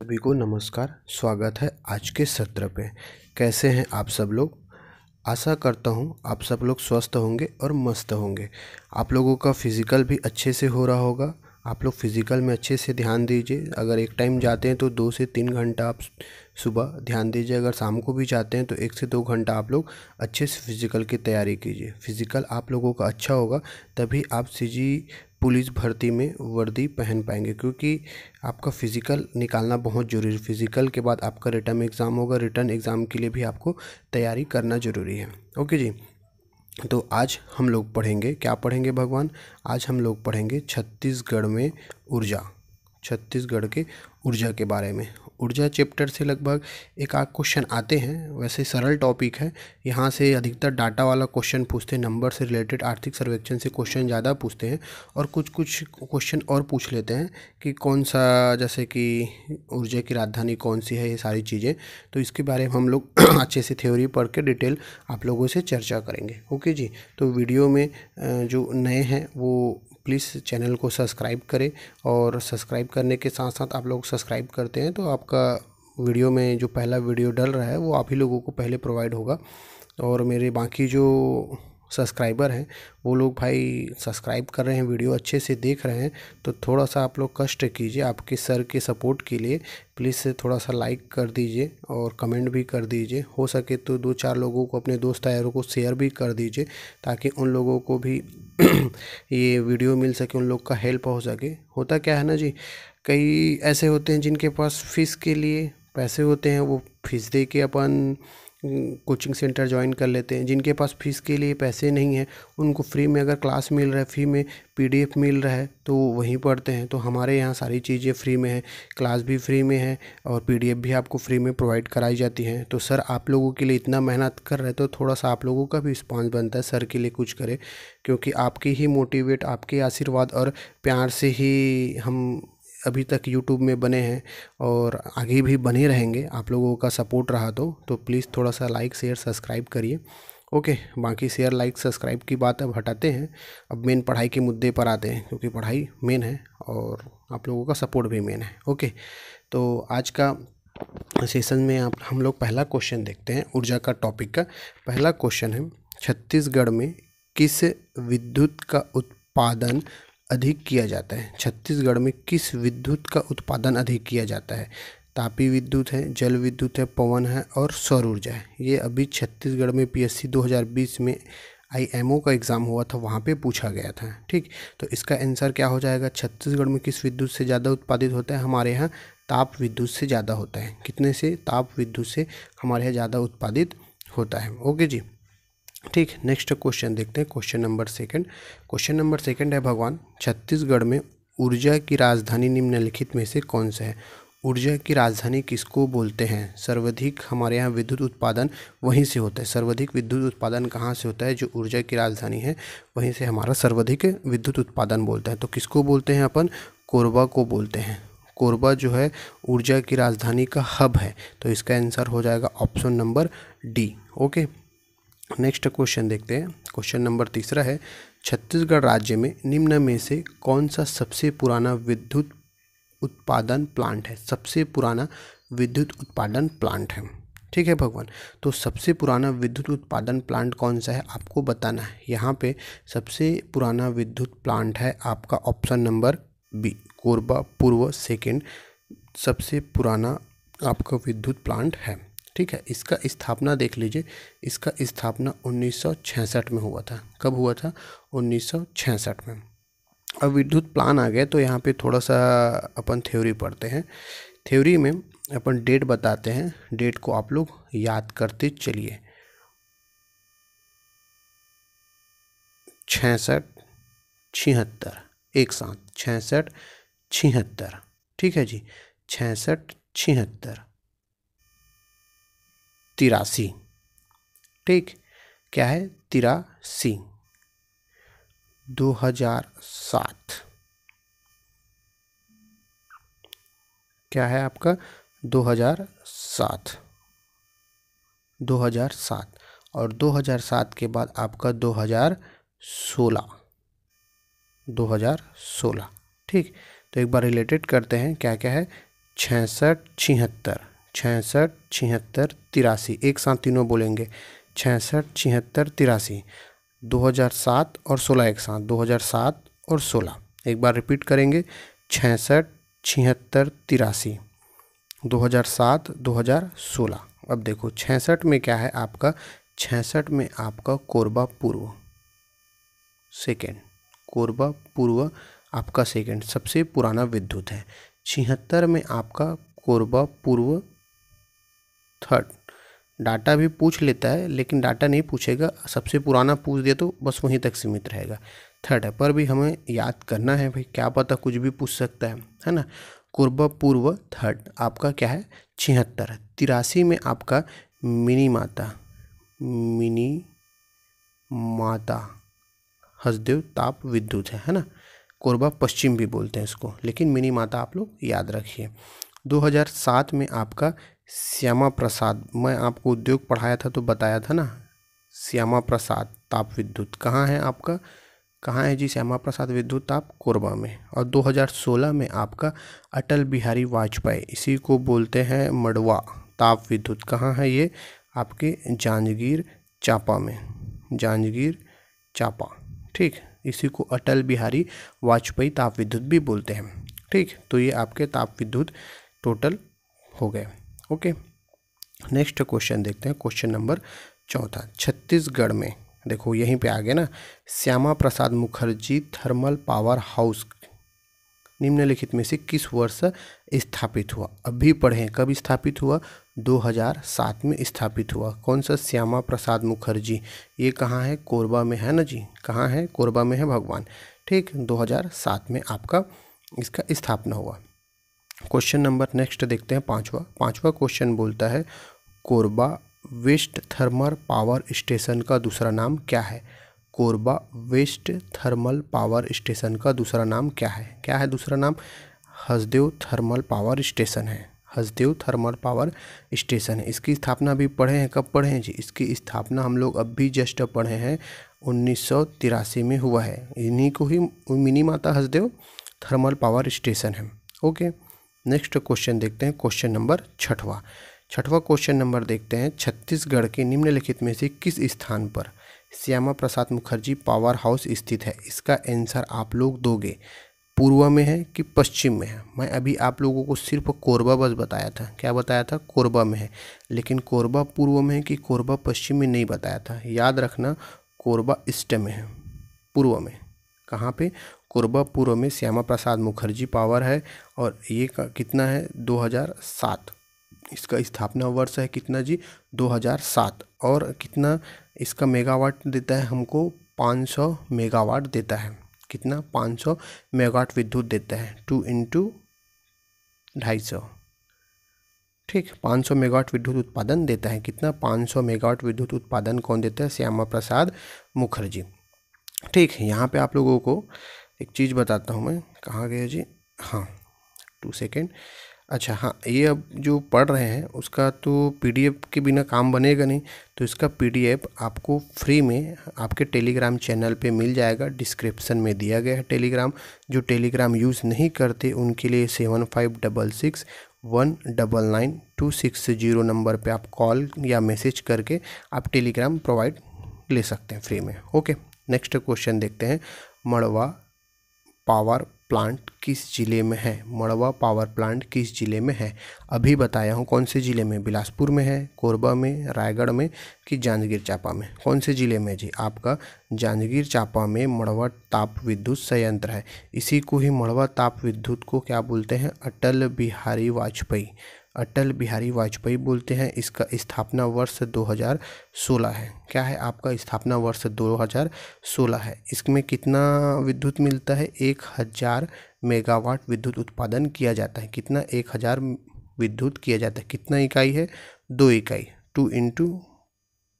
सभी को नमस्कार। स्वागत है आज के सत्र पे। कैसे हैं आप सब लोग? आशा करता हूँ आप सब लोग स्वस्थ होंगे और मस्त होंगे। आप लोगों का फिज़िकल भी अच्छे से हो रहा होगा। आप लोग फिज़िकल में अच्छे से ध्यान दीजिए। अगर एक टाइम जाते हैं तो 2 से 3 घंटा आप सुबह ध्यान दीजिए। अगर शाम को भी जाते हैं तो 1 से 2 घंटा आप लोग अच्छे से फिज़िकल की तैयारी कीजिए। फिज़िकल आप लोगों का अच्छा होगा तभी आप सीजी पुलिस भर्ती में वर्दी पहन पाएंगे, क्योंकि आपका फ़िज़िकल निकालना बहुत ज़रूरी है। फ़िज़िकल के बाद आपका रिटर्न एग्ज़ाम होगा। रिटर्न एग्ज़ाम के लिए भी आपको तैयारी करना ज़रूरी है। ओके जी। तो आज हम लोग पढ़ेंगे, क्या पढ़ेंगे भगवान? आज हम लोग पढ़ेंगे छत्तीसगढ़ में ऊर्जा, छत्तीसगढ़ के ऊर्जा के बारे में। ऊर्जा चैप्टर से लगभग एक आध क्वेश्चन आते हैं। वैसे सरल टॉपिक है। यहाँ से अधिकतर डाटा वाला क्वेश्चन पूछते हैं, नंबर से रिलेटेड आर्थिक सर्वेक्षण से क्वेश्चन ज़्यादा पूछते हैं। और कुछ क्वेश्चन और पूछ लेते हैं कि कौन सा, जैसे कि ऊर्जा की राजधानी कौन सी है, ये सारी चीज़ें। तो इसके बारे में हम लोग अच्छे से थ्योरी पढ़ के डिटेल आप लोगों से चर्चा करेंगे। ओके जी। तो वीडियो में जो नए हैं वो प्लीज़ चैनल को सब्सक्राइब करें, और सब्सक्राइब करने के साथ साथ आप लोग सब्सक्राइब करते हैं तो आपका वीडियो में जो पहला वीडियो डल रहा है वो आप ही लोगों को पहले प्रोवाइड होगा। और मेरे बाकी जो सब्सक्राइबर हैं वो लोग भाई सब्सक्राइब कर रहे हैं, वीडियो अच्छे से देख रहे हैं, तो थोड़ा सा आप लोग कष्ट कीजिए। आपके सर के सपोर्ट के लिए प्लीज़ से थोड़ा सा लाइक कर दीजिए और कमेंट भी कर दीजिए। हो सके तो 2-4 लोगों को, अपने दोस्त यारों को शेयर भी कर दीजिए, ताकि उन लोगों को भी ये वीडियो मिल सके, उन लोग का हेल्प हो सके। होता क्या है ना जी, कई ऐसे होते हैं जिनके पास फ़ीस के लिए पैसे होते हैं, वो फीस दे के अपन कोचिंग सेंटर ज्वाइन कर लेते हैं। जिनके पास फ़ीस के लिए पैसे नहीं हैं, उनको फ्री में अगर क्लास मिल रहा है, फ्री में पीडीएफ मिल रहा है, तो वहीं पढ़ते हैं। तो हमारे यहाँ सारी चीज़ें फ्री में है, क्लास भी फ्री में है और पीडीएफ भी आपको फ्री में प्रोवाइड कराई जाती हैं। तो सर आप लोगों के लिए इतना मेहनत कर रहे हैं, तो थोड़ा सा आप लोगों का भी रिस्पॉन्स बनता है सर के लिए कुछ करें, क्योंकि आपके ही मोटिवेट, आपके आशीर्वाद और प्यार से ही हम अभी तक यूट्यूब में बने हैं और आगे भी बने रहेंगे। आप लोगों का सपोर्ट रहा तो प्लीज़ थोड़ा सा लाइक शेयर सब्सक्राइब करिए। ओके, बाकी शेयर लाइक सब्सक्राइब की बात अब हटाते हैं, अब मेन पढ़ाई के मुद्दे पर आते हैं, क्योंकि पढ़ाई मेन है और आप लोगों का सपोर्ट भी मेन है। ओके, तो आज का सेशन में हम लोग पहला क्वेश्चन देखते हैं। ऊर्जा का टॉपिक का पहला क्वेश्चन है, छत्तीसगढ़ में किस विद्युत का उत्पादन अधिक किया जाता है? छत्तीसगढ़ में किस विद्युत का उत्पादन अधिक किया जाता है? तापीय विद्युत है, जल विद्युत है, पवन है और सौर ऊर्जा है। ये अभी छत्तीसगढ़ में पीएससी 2020 में आईएमओ का एग्ज़ाम हुआ था, वहाँ पे पूछा गया था। ठीक, तो इसका आंसर क्या हो जाएगा? छत्तीसगढ़ में किस विद्युत से ज़्यादा उत्पादित होता है? हमारे यहाँ ताप विद्युत से ज़्यादा होता है। कितने से? ताप विद्युत से हमारे यहाँ ज़्यादा उत्पादित होता है। ओके जी, ठीक। नेक्स्ट क्वेश्चन देखते हैं, question number second. Question number second है भगवान, छत्तीसगढ़ में ऊर्जा की राजधानी निम्नलिखित में से कौन सा है? ऊर्जा की राजधानी किसको बोलते हैं? सर्वाधिक हमारे यहाँ विद्युत उत्पादन वहीं से होता है। सर्वाधिक विद्युत उत्पादन कहाँ से होता है? जो ऊर्जा की राजधानी है वहीं से हमारा सर्वाधिक विद्युत उत्पादन बोलता है। तो किसको बोलते हैं अपन? कोरबा को बोलते हैं। कोरबा जो है ऊर्जा की राजधानी का हब है। तो इसका आंसर हो जाएगा option number D. Okay, next question देखते हैं। क्वेश्चन नंबर तीसरा है, छत्तीसगढ़ राज्य में निम्न में से कौन सा सबसे पुराना विद्युत उत्पादन प्लांट है? सबसे पुराना विद्युत उत्पादन प्लांट है। ठीक है भगवान, तो सबसे पुराना विद्युत उत्पादन प्लांट कौन सा है आपको बताना है। यहाँ पे सबसे पुराना विद्युत प्लांट है आपका ऑप्शन नंबर बी, कोरबा पूर्व सेकेंड सबसे पुराना आपका विद्युत प्लांट है। ठीक है, इसका स्थापना देख लीजिए। इसका स्थापना 1966 में हुआ था। कब हुआ था? 1966 में। अब विद्युत प्लान आ गए तो यहाँ पे थोड़ा सा अपन थ्योरी पढ़ते हैं। थ्योरी में अपन डेट बताते हैं, डेट को आप लोग याद करते चलिए। 66 76, एक साथ 66 76। ठीक है जी, 66 76 83। ठीक, क्या है? 83। 2007 क्या है आपका? 2007। 2007 और 2007 के बाद आपका 2016। 2016। ठीक, तो एक बार रिलेटेड करते हैं क्या क्या है। 66 76 66 76 83, एक साथ तीनों बोलेंगे 66 76 83। 2007 और 16 एक साथ, 2007 और 16। एक बार रिपीट करेंगे 66 76 83, 2007 2016। अब देखो 66 में क्या है आपका, 66 में आपका कोरबा पूर्व सेकेंड, कोरबा पूर्व आपका सेकेंड सबसे पुराना विद्युत है। 76 में आपका कोरबा पूर्व थर्ड। डाटा भी पूछ लेता है लेकिन डाटा नहीं पूछेगा, सबसे पुराना पूछ दिया तो बस वहीं तक सीमित रहेगा। थर्ड है, पर भी हमें याद करना है भाई, क्या पता कुछ भी पूछ सकता है ना। कोरबा पूर्व थर्ड आपका क्या है 76। 83 में आपका मिनी माता हसदेव ताप विद्युत है ना। कोरबा पश्चिम भी बोलते हैं इसको, लेकिन मिनी माता आप लोग याद रखिए। 2007 में आपका श्यामा प्रसाद, मैं आपको उद्योग पढ़ाया था तो बताया था ना, श्यामा प्रसाद ताप विद्युत कहाँ है आपका, कहाँ है जी श्यामा प्रसाद विद्युत ताप, कोरबा में। और 2016 में आपका अटल बिहारी वाजपेयी, इसी को बोलते हैं मड़वा ताप विद्युत, कहाँ है ये आपके जांजगीर चांपा में, जांजगीर चांपा। ठीक, इसी को अटल बिहारी वाजपेयी ताप विद्युत भी बोलते हैं। ठीक, तो ये आपके ताप विद्युत टोटल हो गए। ओके, नेक्स्ट क्वेश्चन देखते हैं, क्वेश्चन नंबर 4। छत्तीसगढ़ में देखो यहीं पे आ गया ना, Shyama Prasad Mukherjee thermal power house निम्नलिखित में से किस वर्ष स्थापित हुआ। अभी पढ़ें, कब स्थापित हुआ, 2007 में स्थापित हुआ। कौन सा श्यामा प्रसाद मुखर्जी, ये कहाँ है, कोरबा में है ना जी, कहाँ है, कोरबा में है भगवान। ठीक, 2007 में आपका इसका स्थापना हुआ। क्वेश्चन नंबर नेक्स्ट देखते हैं, पांचवा क्वेश्चन बोलता है Korba west thermal power station का दूसरा नाम क्या है। Korba west thermal power station का दूसरा नाम क्या है, क्या है दूसरा नाम, हसदेव थर्मल पावर स्टेशन है, हसदेव थर्मल पावर स्टेशन है। इसकी स्थापना भी पढ़े हैं, कब पढ़े हैं जी, इसकी स्थापना हम लोग अब भी जस्ट पढ़े हैं 1983 में हुआ है। इन्हीं को ही मिनी माता हसदेव थर्मल पावर स्टेशन है। ओके, नेक्स्ट क्वेश्चन देखते हैं, क्वेश्चन नंबर 6वां क्वेश्चन नंबर देखते हैं, छत्तीसगढ़ के निम्नलिखित में से किस स्थान पर श्यामा प्रसाद मुखर्जी पावर हाउस स्थित है। इसका आंसर आप लोग दोगे, पूर्व में है कि पश्चिम में है। मैं अभी आप लोगों को सिर्फ कोरबा बस बताया था, क्या बताया था, कोरबा में है, लेकिन कोरबा पूर्व में है कि कोरबा पश्चिम में नहीं बताया था। याद रखना, कोरबा ईस्ट में है, पूर्व में। कहाँ पे, कोरबा पूर्व में श्यामा प्रसाद मुखर्जी पावर है, और ये कितना है 2007, इसका स्थापना वर्ष है कितना जी 2007, और कितना इसका मेगावाट देता है हमको, 500 मेगावाट देता है। कितना, 500 मेगावाट विद्युत देता है, 2 × 250। ठीक, 500 मेगावाट विद्युत उत्पादन देता है। कितना, 500 मेगावाट विद्युत उत्पादन कौन देता है, श्यामा प्रसाद मुखर्जी। ठीक, यहाँ पे आप लोगों को एक चीज़ बताता हूँ मैं, कहाँ गया जी, हाँ 2 सेकेंड। अच्छा हाँ, ये अब जो पढ़ रहे हैं उसका तो पीडीएफ के बिना काम बनेगा नहीं, तो इसका पीडीएफ आपको फ्री में आपके टेलीग्राम चैनल पे मिल जाएगा, डिस्क्रिप्शन में दिया गया है टेलीग्राम। जो टेलीग्राम यूज़ नहीं करते उनके लिए 7566199260 नंबर पे आप कॉल या मैसेज करके आप टेलीग्राम प्रोवाइड ले सकते हैं फ्री में। ओके, नेक्स्ट क्वेश्चन देखते हैं, मड़वा पावर प्लांट किस जिले में है। मड़वा पावर प्लांट किस जिले में है, अभी बताया हूँ कौन से जिले में, बिलासपुर में है, कोरबा में, रायगढ़ में कि जांजगीर चांपा में। कौन से जिले में जी, आपका जांजगीर चांपा में मड़वा ताप विद्युत संयंत्र है। इसी को ही मड़वा ताप विद्युत को क्या बोलते हैं, अटल बिहारी वाजपेयी, अटल बिहारी वाजपेयी बोलते हैं। इसका स्थापना वर्ष 2016 है। क्या है आपका, स्थापना वर्ष 2016 है। इसमें कितना विद्युत मिलता है, 1000 मेगावाट विद्युत उत्पादन किया जाता है। कितना, 1000 विद्युत किया जाता है। कितना इकाई है, 2 इकाई, 2 ×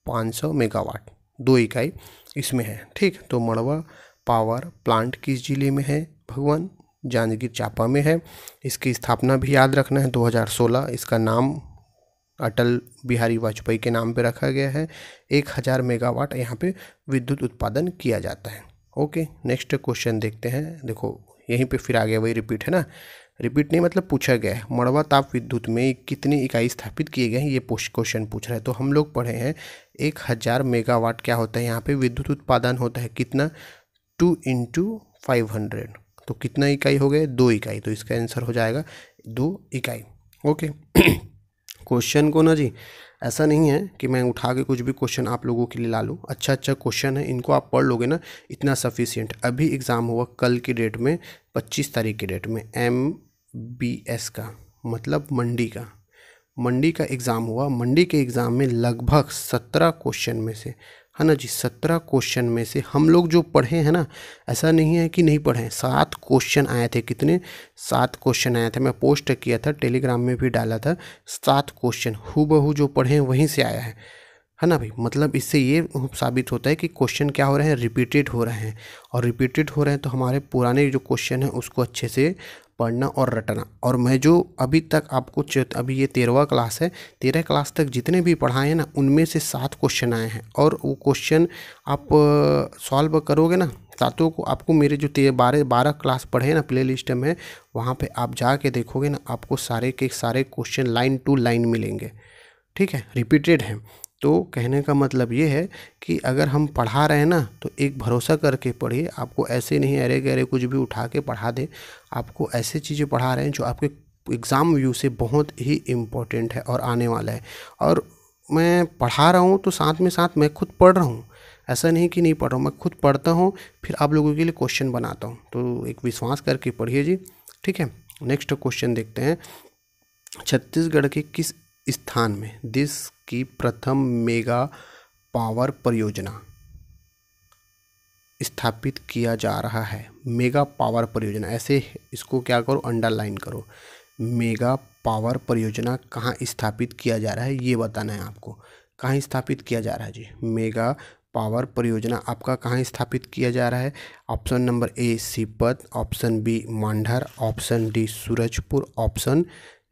500 मेगावाट, 2 इकाई इसमें है। ठीक, तो मड़वा पावर प्लांट किस जिले में है भगवान, जांजगीर चांपा में है। इसकी स्थापना भी याद रखना है 2016। इसका नाम अटल बिहारी वाजपेयी के नाम पे रखा गया है। 1000 मेगावाट यहाँ पे विद्युत उत्पादन किया जाता है। ओके, नेक्स्ट क्वेश्चन देखते हैं। देखो यहीं पे फिर आगे वही रिपीट है ना, रिपीट नहीं मतलब पूछा गया है, मड़वा ताप विद्युत में कितनी इकाई स्थापित किए गए हैं, ये क्वेश्चन पूछ रहा है। तो हम लोग पढ़े हैं 1000 मेगावाट क्या होता है, यहाँ पे विद्युत उत्पादन होता है कितना, 2 × 500। तो कितना इकाई हो गए, 2 इकाई। तो इसका आंसर हो जाएगा 2 इकाई। ओके। क्वेश्चन को ना जी ऐसा नहीं है कि मैं उठा के कुछ भी क्वेश्चन आप लोगों के लिए ला लूँ, अच्छा अच्छा क्वेश्चन है, इनको आप पढ़ लोगे ना इतना सफिशिएंट। अभी एग्ज़ाम हुआ कल की डेट में 25 तारीख की डेट में MBS का मतलब मंडी का एग्ज़ाम हुआ। मंडी के एग्ज़ाम में लगभग 17 क्वेश्चन में से, है ना जी, 17 क्वेश्चन में से हम लोग जो पढ़े हैं ना, ऐसा नहीं है कि नहीं पढ़े हैं, 7 क्वेश्चन आए थे। कितने, 7 क्वेश्चन आए थे, मैं पोस्ट किया था, टेलीग्राम में भी डाला था। 7 क्वेश्चन हूबहू जो पढ़े हैं वहीं से आया है ना भाई। मतलब इससे ये साबित होता है कि क्वेश्चन क्या हो रहे हैं, रिपीटेड हो रहे हैं। और रिपीटेड हो रहे हैं तो हमारे पुराने जो क्वेश्चन हैं उसको अच्छे से पढ़ना और रटना। और मैं जो अभी तक आपको अभी ये 13वां क्लास है, 13 क्लास तक जितने भी पढ़ाए हैं ना, उनमें से 7 क्वेश्चन आए हैं। और वो क्वेश्चन आप सॉल्व करोगे ना, सातों को आपको मेरे जो 12 क्लास पढ़े हैं ना प्ले लिस्ट में, वहाँ पे आप जाके देखोगे ना, आपको सारे के सारे क्वेश्चन लाइन टू लाइन मिलेंगे। ठीक है, रिपीटेड है। तो कहने का मतलब ये है कि अगर हम पढ़ा रहे हैं ना तो एक भरोसा करके पढ़िए। आपको ऐसे नहीं अरे गहरे कुछ भी उठा के पढ़ा दे, आपको ऐसे चीज़ें पढ़ा रहे हैं जो आपके एग्ज़ाम व्यू से बहुत ही इम्पोर्टेंट है और आने वाला है। और मैं पढ़ा रहा हूँ तो साथ में साथ मैं खुद पढ़ रहा हूँ, ऐसा नहीं कि नहीं पढ़ रहा हूँ, मैं खुद पढ़ता हूँ फिर आप लोगों के लिए क्वेश्चन बनाता हूँ। तो एक विश्वास करके पढ़िए जी। ठीक है, नेक्स्ट क्वेश्चन देखते हैं। छत्तीसगढ़ के किस स्थान में देश की प्रथम मेगा पावर परियोजना स्थापित किया जा रहा है? मेगा पावर परियोजना, ऐसे इसको क्या करो, अंडरलाइन करो। मेगा पावर परियोजना कहाँ स्थापित किया जा रहा है ये बताना है आपको। कहाँ स्थापित किया जा रहा है जी मेगा पावर परियोजना आपका कहाँ स्थापित किया जा रहा है? Option number A Sipat, option B Mandhar, option D Surajpur, option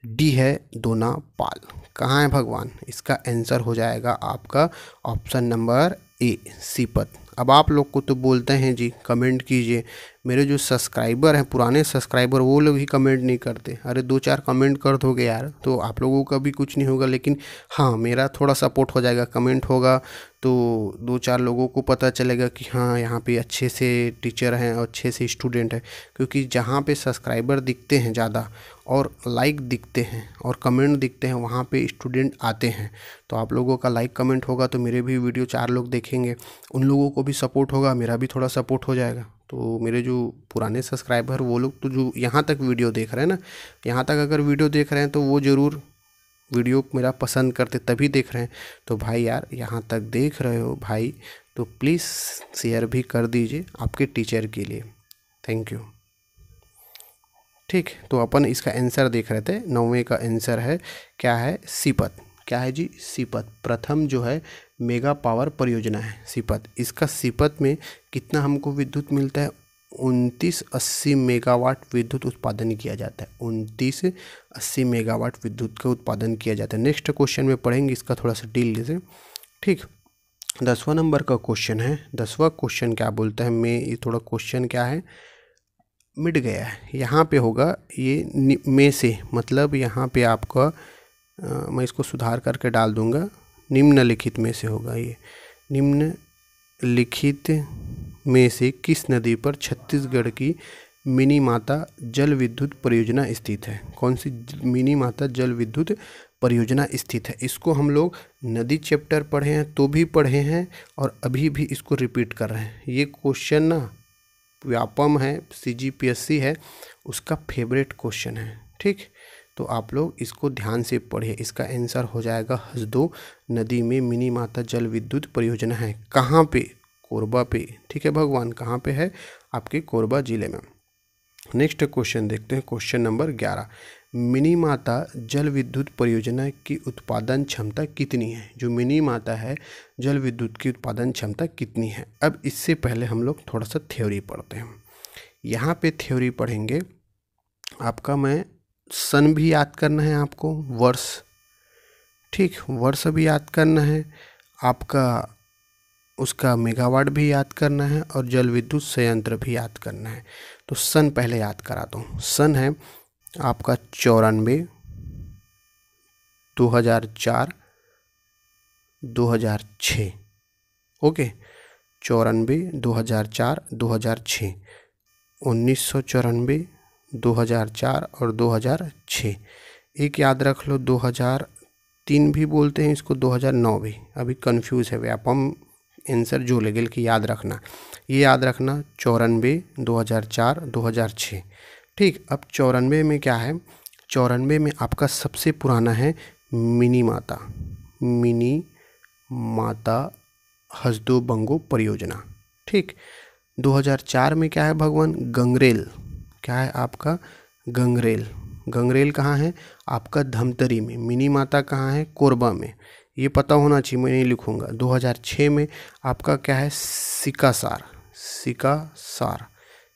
D है दोनापाल। कहाँ है भगवान? इसका आंसर हो जाएगा आपका ऑप्शन नंबर ए सीपत। अब आप लोग को तो बोलते हैं जी कमेंट कीजिए, मेरे जो सब्सक्राइबर हैं पुराने सब्सक्राइबर वो लोग ही कमेंट नहीं करते। अरे 2-4 कमेंट कर दोगे यार तो आप लोगों का भी कुछ नहीं होगा, लेकिन हाँ मेरा थोड़ा सपोर्ट हो जाएगा। कमेंट होगा तो 2-4 लोगों को पता चलेगा कि हाँ यहाँ पे अच्छे से टीचर हैं और अच्छे से स्टूडेंट हैं। क्योंकि जहाँ पे सब्सक्राइबर दिखते हैं ज़्यादा और लाइक दिखते हैं और कमेंट दिखते हैं वहाँ पे स्टूडेंट आते हैं। तो आप लोगों का लाइक कमेंट होगा तो मेरे भी वीडियो 4 लोग देखेंगे, उन लोगों को भी सपोर्ट होगा, मेरा भी थोड़ा सपोर्ट हो जाएगा। तो मेरे जो पुराने सब्सक्राइबर वो लोग तो जो यहाँ तक वीडियो देख रहे हैं ना, यहाँ तक अगर वीडियो देख रहे हैं तो वो ज़रूर वीडियो मेरा पसंद करते तभी देख रहे हैं। तो भाई यार यहाँ तक देख रहे हो भाई तो प्लीज़ शेयर भी कर दीजिए आपके टीचर के लिए। Thank you. ठीक, तो अपन इसका आंसर देख रहे थे। 9वें का आंसर है क्या है? सीपत। क्या है जी? सीपत। प्रथम जो है मेगा पावर परियोजना है सीपत। इसका सीपत में कितना हमको विद्युत मिलता है? 2980 मेगावाट विद्युत उत्पादन किया जाता है। 2980 मेगावाट विद्युत का उत्पादन किया जाता है। नेक्स्ट क्वेश्चन में पढ़ेंगे इसका थोड़ा सा डील से। ठीक, 10वां नंबर का क्वेश्चन है। 10वां क्वेश्चन क्या बोलता है, मैं ये थोड़ा क्वेश्चन क्या है मिट गया है, यहाँ पे होगा ये में से, मतलब यहाँ पे आपका मैं इसको सुधार करके डाल दूँगा, निम्नलिखित में से होगा। ये निम्नलिखित में से किस नदी पर छत्तीसगढ़ की मिनी माता जल विद्युत परियोजना स्थित है? कौन सी मिनी माता जल विद्युत परियोजना स्थित है? इसको हम लोग नदी चैप्टर पढ़े हैं तो भी पढ़े हैं और अभी भी इसको रिपीट कर रहे हैं। ये क्वेश्चन ना व्यापम है, CGPSC है, उसका फेवरेट क्वेश्चन है। ठीक, तो आप लोग इसको ध्यान से पढ़िए। इसका आंसर हो जाएगा हसदो नदी में मिनी माता जल विद्युत परियोजना है। कहाँ पे? कोरबा पे। ठीक है भगवान, कहाँ पे है? आपके कोरबा जिले में। नेक्स्ट क्वेश्चन देखते हैं, क्वेश्चन नंबर 11। मिनी माता जल विद्युत परियोजना की उत्पादन क्षमता कितनी है? जो मिनी माता है जल विद्युत की उत्पादन क्षमता कितनी है? अब इससे पहले हम लोग थोड़ा सा थ्योरी पढ़ते हैं। यहाँ पे थ्योरी पढ़ेंगे आपका, मैं सन भी याद करना है आपको, वर्ष। ठीक, वर्ष भी याद करना है आपका, उसका मेगावाट भी याद करना है और जल विद्युत संयंत्र भी याद करना है। तो सन पहले याद कराता हूँ। सन है आपका 94, 2004, 2006। ओके, 94, 2004, 2006, 1994, 2004 और 2006। एक याद रख लो 2003 भी बोलते हैं इसको, 2009 भी, अभी कंफ्यूज है व्यापम आंसर जो लगेल कि याद रखना, ये याद रखना 94, 2004, 2006। ठीक, अब 94 में क्या है, 94 में आपका सबसे पुराना है मिनी माता, मिनी माता हसदो बंगो परियोजना। ठीक, 2004 में क्या है भगवान, गंगरेल, क्या है आपका गंगरेल। गंगरेल कहाँ है आपका धमतरी में। मिनी माता कहाँ है, कोरबा में, ये पता होना चाहिए, मैं नहीं लिखूँगा। 2006 में आपका क्या है, सिकासार, सिकासार,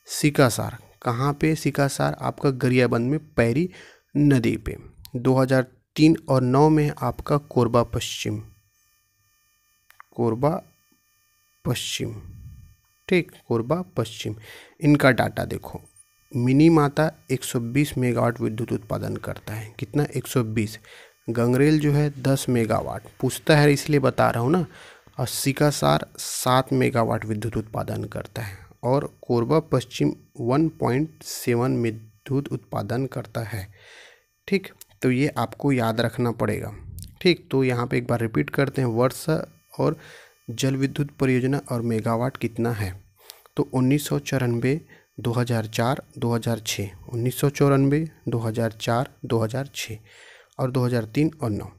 सिकासार कहाँ पे, सिकासार आपका गरियाबंद में पैरी नदी पे। 2003 और 9 में आपका कोरबा पश्चिम, कोरबा पश्चिम। ठीक, कोरबा पश्चिम। इनका डाटा देखो, मिनी माता 120 मेगावाट विद्युत उत्पादन करता है, कितना 120। गंगरेल जो है 10 मेगावाट, पूछता है इसलिए बता रहा हूँ ना। और सिकासार 7 मेगावाट विद्युत उत्पादन करता है, और कोरबा पश्चिम 1.7 विद्युत उत्पादन करता है। ठीक, तो ये आपको याद रखना पड़ेगा। ठीक, तो यहाँ पे एक बार रिपीट करते हैं, वर्ष और जल विद्युत परियोजना और मेगावाट कितना है। तो 1994, 2004, 2006, 1994, 2004, 2006 और 2003 और 9।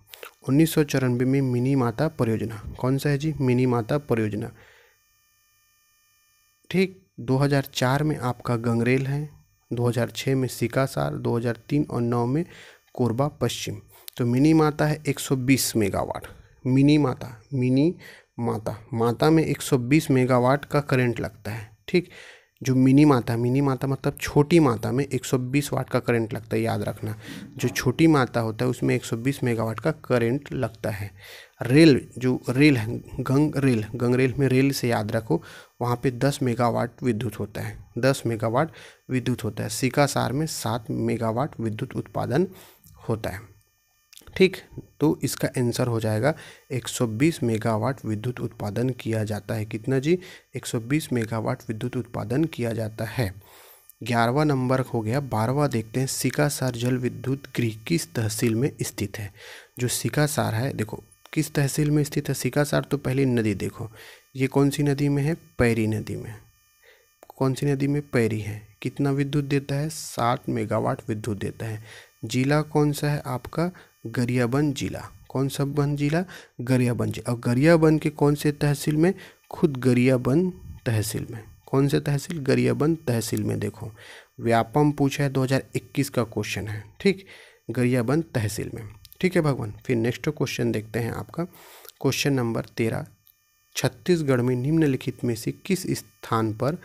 1994 में मिनी माता परियोजना, कौन सा है जी, मिनी माता परियोजना। ठीक, 2004 में आपका गंगरेल है, 2006 में सिकासार, 2003 और 9 में कोरबा पश्चिम। तो मिनी माता है 120 मेगावाट, मिनी माता, मिनी माता, माता में 120 मेगावाट का करंट लगता है। ठीक, जो मिनी माता, मिनी माता मतलब छोटी माता में 120 वाट का करंट लगता है, याद रखना। जो छोटी माता होता है उसमें 120 मेगावाट का करंट लगता है। रेल, जो रेल है गंगरेल, गंगरेल में रेल से याद रखो, वहाँ पे 10 मेगावाट विद्युत होता है, 10 मेगावाट विद्युत होता है। सिकासार में 7 मेगावाट विद्युत उत्पादन होता है। ठीक, तो इसका आंसर हो जाएगा 120 मेगावाट विद्युत उत्पादन किया जाता है। कितना जी, 120 मेगावाट विद्युत उत्पादन किया जाता है। 11वां नंबर हो गया। 12वां देखते हैं, सिकासार जल विद्युत गृह किस तहसील में स्थित है। जो सिकासार है, देखो किस तहसील में स्थित है सिकासार, तो पहले नदी देखो, ये कौन सी नदी में है, पैरी नदी में। कौन सी नदी में, पैरी है। कितना विद्युत देता है, 7 मेगावाट विद्युत देता है। जिला कौन सा है आपका, गरियाबंद जिला। कौन सा बंद जिला, गरियाबंद जिला। और गरियाबंद के कौन से तहसील में, खुद गरियाबंद तहसील में। कौन से तहसील, गरियाबंद तहसील में। देखो व्यापम पूछा है, 2021 का क्वेश्चन है। ठीक, गरियाबंद तहसील में। ठीक है भगवान, फिर नेक्स्ट क्वेश्चन देखते हैं आपका, क्वेश्चन नंबर 13। छत्तीसगढ़ में निम्नलिखित में से किस स्थान पर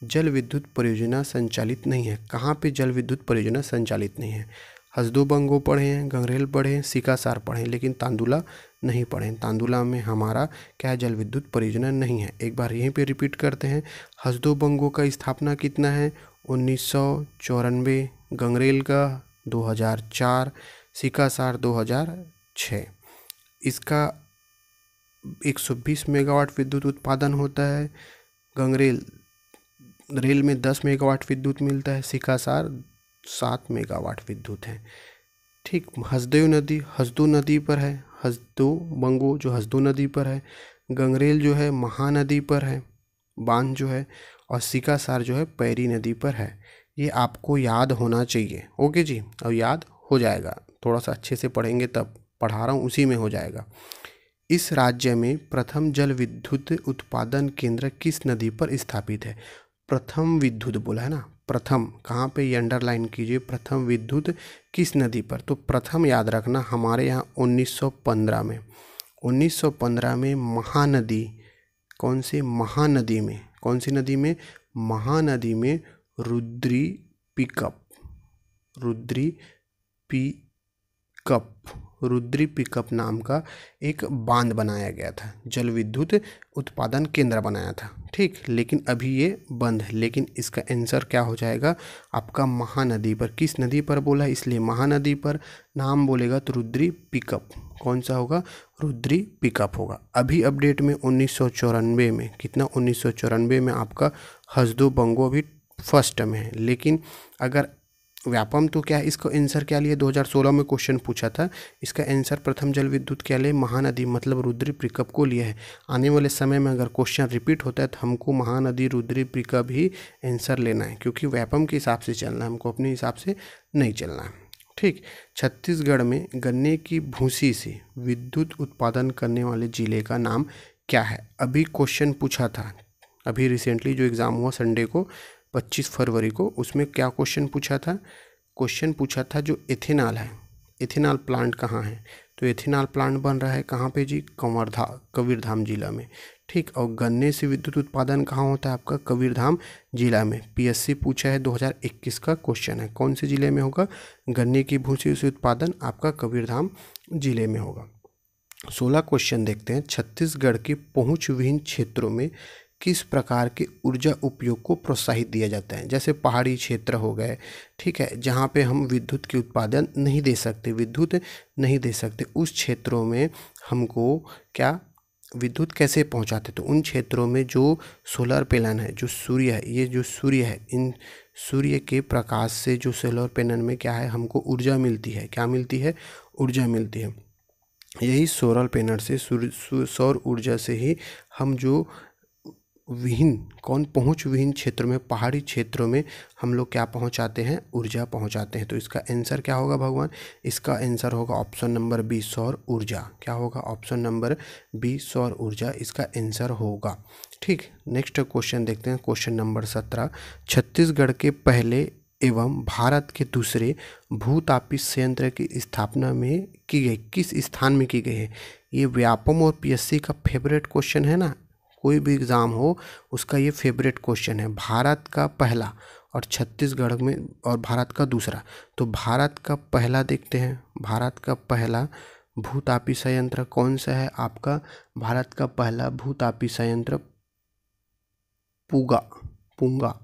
जल विद्युत परियोजना संचालित नहीं है। कहाँ पे जल विद्युत परियोजना संचालित नहीं है। हसदो बंगो पढ़े हैं, गंगरेल पढ़े हैं, सिकासार पढ़े हैं, लेकिन तांदुला नहीं पढ़े हैं। तांदुला में हमारा क्या है, जल विद्युत परियोजना नहीं है। एक बार यहीं पे रिपीट करते हैं, हसदो बंगो का स्थापना कितना है, 1994, गंगरेल का 2004, सिकासार 2006। इसका 120 मेगावाट विद्युत उत्पादन होता है। गंगरेल रेल में 10 मेगावाट विद्युत मिलता है, सिकासार 7 मेगावाट विद्युत है। ठीक, हसदो नदी पर है, हसदो बंगो जो हसदो नदी पर है। गंगरेल जो है महानदी पर है, बांध जो है। और सिकासार जो है पैरी नदी पर है। ये आपको याद होना चाहिए। ओके जी, और याद हो जाएगा, थोड़ा सा अच्छे से पढ़ेंगे तब, पढ़ा रहा हूँ उसी में हो जाएगा। इस राज्य में प्रथम जल विद्युत उत्पादन केंद्र किस नदी पर स्थापित है। प्रथम विद्युत बोला है ना, प्रथम कहाँ पे, ये अंडरलाइन कीजिए, प्रथम विद्युत किस नदी पर। तो प्रथम याद रखना हमारे यहाँ 1915 में, 1915 में महानदी, कौन सी महानदी में, कौन सी नदी में, महानदी में Rudri pickup, Rudri pickup, Rudri pickup नाम का एक बांध बनाया गया था, जल विद्युत उत्पादन केंद्र बनाया था, ठीक। लेकिन अभी ये बंद है। लेकिन इसका आंसर क्या हो जाएगा आपका महानदी पर। किस नदी पर बोला, इसलिए महानदी पर नाम बोलेगा तो रुद्री पिकअप। कौन सा होगा, रुद्री पिकअप होगा। अभी अपडेट में 1994 में कितना, 1994 में आपका हसदो बंगो अभी फर्स्ट में है। लेकिन अगर व्यापम तो क्या है, इसको आंसर क्या लिए 2016 में क्वेश्चन पूछा था, इसका आंसर प्रथम जल विद्युत क्या लिए, महानदी मतलब रुद्री पिकअप को लिए है। आने वाले समय में अगर क्वेश्चन रिपीट होता है तो हमको महानदी रुद्री पिकअप ही आंसर लेना है, क्योंकि व्यापम के हिसाब से चलना है, हमको अपने हिसाब से नहीं चलना है, ठीक। छत्तीसगढ़ में गन्ने की भूसी से विद्युत उत्पादन करने वाले जिले का नाम क्या है। अभी क्वेश्चन पूछा था, अभी रिसेंटली जो एग्ज़ाम हुआ संडे को 25 फरवरी को, उसमें क्या क्वेश्चन पूछा था, क्वेश्चन पूछा था जो इथेनॉल है, इथेनॉल प्लांट कहाँ है, तो इथेनॉल प्लांट बन रहा है कहाँ पे जी, कबीरधाम जिला में, ठीक। और गन्ने से विद्युत उत्पादन कहाँ होता है आपका, कबीरधाम जिला में। पीएससी पूछा है 2021 का क्वेश्चन है, कौन से जिले में होगा, गन्ने की भूसी से उत्पादन आपका कबीरधाम जिले में होगा। 16 क्वेश्चन देखते हैं। छत्तीसगढ़ के पहुँच विहीन क्षेत्रों में किस प्रकार के ऊर्जा उपयोग को प्रोत्साहित दिया जाता है। जैसे पहाड़ी क्षेत्र हो गए, ठीक है, जहाँ पे हम विद्युत की उत्पादन नहीं दे सकते, विद्युत नहीं दे सकते, उस क्षेत्रों में हमको क्या विद्युत कैसे पहुँचाते, तो उन क्षेत्रों में जो सोलर पैनल है, जो सूर्य है, ये जो सूर्य है, इन सूर्य के प्रकाश से जो सोलर पैनल में क्या है हमको ऊर्जा मिलती है, क्या मिलती है, ऊर्जा मिलती है। यही सोलर पैनल से सौर ऊर्जा से ही हम जो विहीन पहुँच विहीन क्षेत्र में, पहाड़ी क्षेत्रों में हम लोग क्या पहुँचाते हैं, ऊर्जा पहुँचाते हैं। तो इसका आंसर क्या होगा भगवान, इसका आंसर होगा ऑप्शन नंबर बी, सौर ऊर्जा। क्या होगा, ऑप्शन नंबर बी, सौर ऊर्जा इसका आंसर होगा, ठीक। नेक्स्ट क्वेश्चन देखते हैं, क्वेश्चन नंबर 17। छत्तीसगढ़ के पहले एवं भारत के दूसरे भूतापी संयंत्र की स्थापना में की गई किस स्थान में की गई है। ये व्यापम और पीएससी का फेवरेट क्वेश्चन है ना, कोई भी एग्ज़ाम हो उसका ये फेवरेट क्वेश्चन है। भारत का पहला और छत्तीसगढ़ में और भारत का दूसरा, तो भारत का पहला देखते हैं, भारत का पहला भूतापी संयंत्र कौन सा है आपका, भारत का पहला भूतापी संयंत्र पुंगा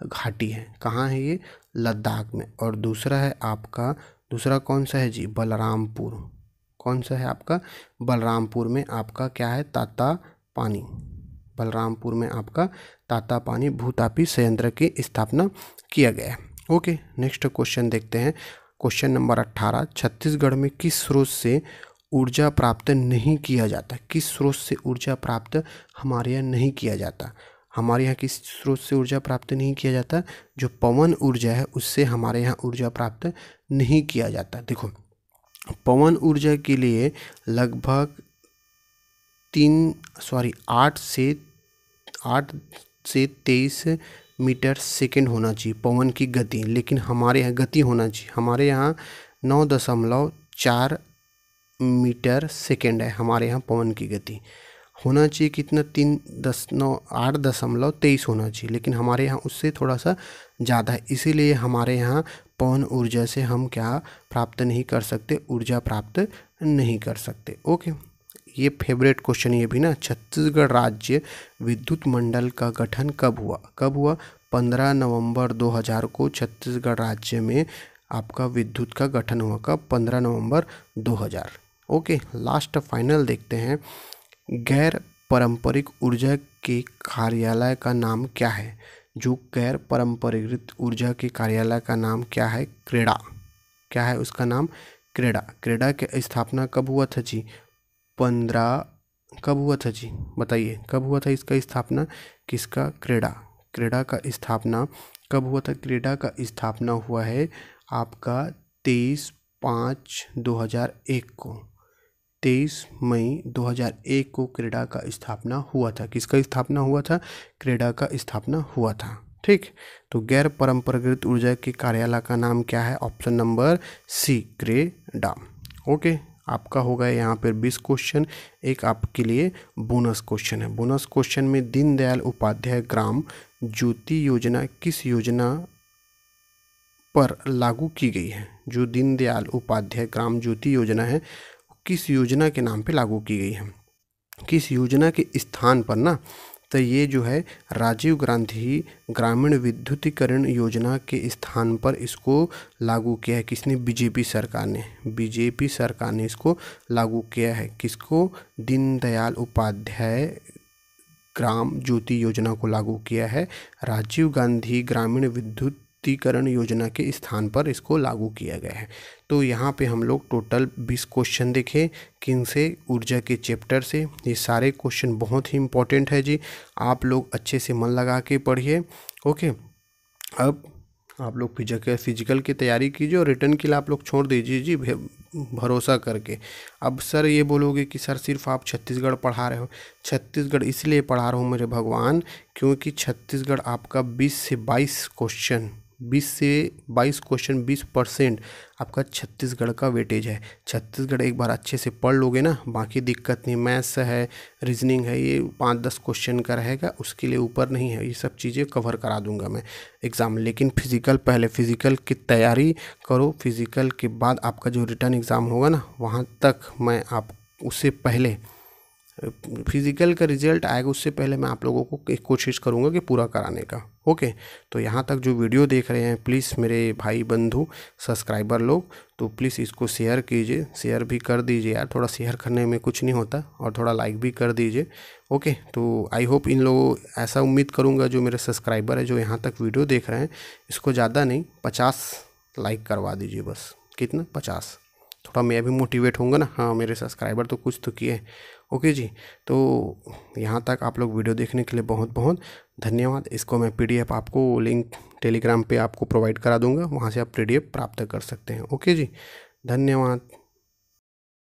घाटी है, कहाँ है ये, लद्दाख में। और दूसरा है आपका, दूसरा कौन सा है जी, बलरामपुर। कौन सा है आपका, बलरामपुर में आपका क्या है, ताता पानी, बलरामपुर में आपका ताता पानी भूतापी संयंत्र की स्थापना किया गया है। ओके, नेक्स्ट क्वेश्चन देखते हैं, क्वेश्चन नंबर 18। छत्तीसगढ़ में किस स्रोत से ऊर्जा प्राप्त नहीं किया जाता, किस स्रोत से ऊर्जा प्राप्त हमारे यहाँ नहीं किया जाता, हमारे यहाँ किस स्रोत से ऊर्जा प्राप्त नहीं किया जाता, जो पवन ऊर्जा है उससे हमारे यहाँ ऊर्जा प्राप्त नहीं किया जाता। देखो, पवन ऊर्जा के लिए लगभग 8 से 23 मीटर सेकेंड होना चाहिए पवन की गति, लेकिन हमारे यहाँ गति होना चाहिए, हमारे यहाँ 9.4 मीटर सेकेंड है, हमारे यहाँ पवन की गति होना चाहिए कितना, 8.23 होना चाहिए, लेकिन हमारे यहाँ उससे थोड़ा सा ज़्यादा है। इसीलिए हमारे यहाँ पवन ऊर्जा से हम क्या प्राप्त नहीं कर सकते, ऊर्जा प्राप्त नहीं कर सकते। ओके, ये फेवरेट क्वेश्चन ये भी ना। छत्तीसगढ़ राज्य विद्युत मंडल का गठन कब हुआ, कब हुआ, 15 नवंबर 2000 को छत्तीसगढ़ राज्य में आपका विद्युत का गठन हुआ, कब, 15 नवंबर 2000। ओके, लास्ट फाइनल देखते हैं, गैर पारंपरिक ऊर्जा के कार्यालय का नाम क्या है, जो गैर पारंपरिक ऊर्जा के कार्यालय का नाम क्या है, क्रेडा, क्या है उसका नाम, क्रेडा। क्रेडा की स्थापना कब हुआ था जी, 15 कब हुआ था जी, बताइए कब हुआ था इसका स्थापना, किसका, क्रेडा, क्रेडा का स्थापना कब हुआ था, क्रेडा का स्थापना हुआ है आपका 23/5/2001 को, 23 मई 2001 को क्रेडा का स्थापना हुआ था। किसका स्थापना हुआ था, क्रेडा का स्थापना हुआ था, ठीक। तो गैर परंपरागत ऊर्जा के कार्यालय का नाम क्या है, option number C, CREDA. Okay, आपका होगा यहाँ पर 20 क्वेश्चन, एक आपके लिए बोनस क्वेश्चन है। बोनस क्वेश्चन में दीनदयाल उपाध्याय ग्राम ज्योति योजना किस योजना पर लागू की गई है। जो दीनदयाल उपाध्याय ग्राम ज्योति योजना है, किस योजना के नाम पे लागू की गई है, किस योजना के स्थान पर ना, तो ये जो है राजीव गांधी ग्रामीण विद्युतीकरण योजना के स्थान पर इसको लागू किया है। किसने? बीजेपी सरकार ने। बीजेपी सरकार ने इसको लागू किया है। किसको? दीनदयाल उपाध्याय ग्राम ज्योति योजना को लागू किया है। राजीव गांधी ग्रामीण विद्युतीकरण योजना के स्थान पर इसको लागू किया गया है। तो यहाँ पे हम लोग टोटल 20 क्वेश्चन देखे। किन से? ऊर्जा के चैप्टर से। ये सारे क्वेश्चन बहुत ही इंपॉर्टेंट है जी, आप लोग अच्छे से मन लगा के पढ़िए। ओके, अब आप लोग फिजिकल की तैयारी कीजिए और रिटर्न के लिए आप लोग छोड़ दीजिए जी भरोसा करके। अब सर ये बोलोगे कि सर सिर्फ आप छत्तीसगढ़ पढ़ा रहे हो। छत्तीसगढ़ इसलिए पढ़ा रहा हूँ मेरे भगवान, क्योंकि छत्तीसगढ़ आपका 20 से 22 क्वेश्चन 20% आपका छत्तीसगढ़ का वेटेज है। छत्तीसगढ़ एक बार अच्छे से पढ़ लोगे ना, बाकी दिक्कत नहीं। मैथ्स है, रीजनिंग है, ये 5-10 क्वेश्चन का रहेगा, उसके लिए ऊपर नहीं है। ये सब चीज़ें कवर करा दूंगा मैं एग्ज़ाम। लेकिन फिजिकल पहले, फिजिकल की तैयारी करो। फिजिकल के बाद आपका जो रिटर्न एग्ज़ाम होगा ना, वहाँ तक मैं आप उससे पहले फिजिकल का रिजल्ट आएगा, उससे पहले मैं आप लोगों को एक कोशिश करूंगा कि पूरा कराने का। ओके, तो यहाँ तक जो वीडियो देख रहे हैं, प्लीज़ मेरे भाई बंधु सब्सक्राइबर लोग, तो प्लीज़ इसको शेयर कीजिए। शेयर भी कर दीजिए यार, थोड़ा शेयर करने में कुछ नहीं होता, और थोड़ा लाइक भी कर दीजिए। ओके, तो आई होप इन लोगों, ऐसा उम्मीद करूँगा जो मेरे सब्सक्राइबर है जो यहाँ तक वीडियो देख रहे हैं, इसको ज़्यादा नहीं 50 लाइक करवा दीजिए बस। कितना? 50। थोड़ा मैं भी मोटिवेट होऊंगा ना, हाँ मेरे सब्सक्राइबर तो कुछ तो किए। ओके जी, तो यहाँ तक आप लोग वीडियो देखने के लिए बहुत बहुत धन्यवाद। इसको मैं PDF आपको लिंक टेलीग्राम पे आपको प्रोवाइड करा दूंगा, वहाँ से आप PDF प्राप्त कर सकते हैं। ओके जी, धन्यवाद।